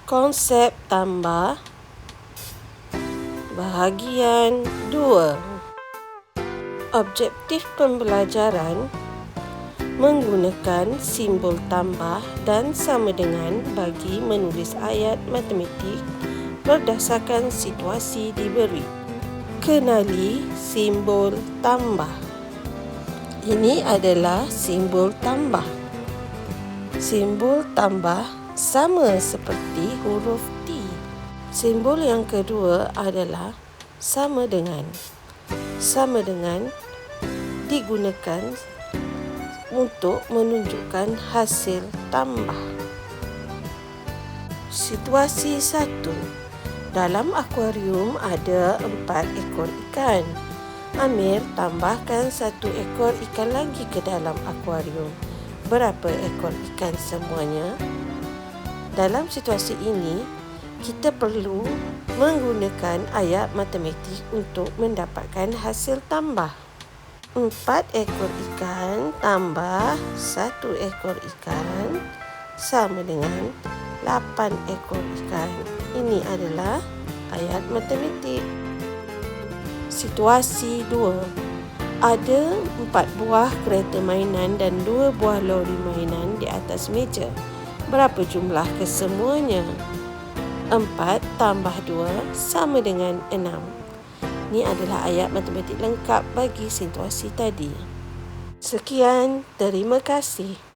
Konsep tambah bahagian 2. Objektif pembelajaran menggunakan simbol tambah dan sama dengan bagi menulis ayat matematik berdasarkan situasi diberi. Kenali simbol tambah. Ini adalah simbol tambah. Simbol tambah sama seperti huruf T. Simbol yang kedua adalah sama dengan. Sama dengan digunakan untuk menunjukkan hasil tambah. Situasi 1. Dalam akuarium ada 4 ekor ikan. Amir tambahkan 1 ekor ikan lagi ke dalam akuarium. Berapa ekor ikan semuanya? Dalam situasi ini, kita perlu menggunakan ayat matematik untuk mendapatkan hasil tambah. 4 ekor ikan tambah 1 ekor ikan sama dengan 8 ekor ikan. Ini adalah ayat matematik. Situasi 2. Ada 4 buah kereta mainan dan 2 buah lori mainan di atas meja. Berapa jumlah kesemuanya? 4 tambah 2 sama dengan 6. Ini adalah ayat matematik lengkap bagi situasi tadi. Sekian, terima kasih.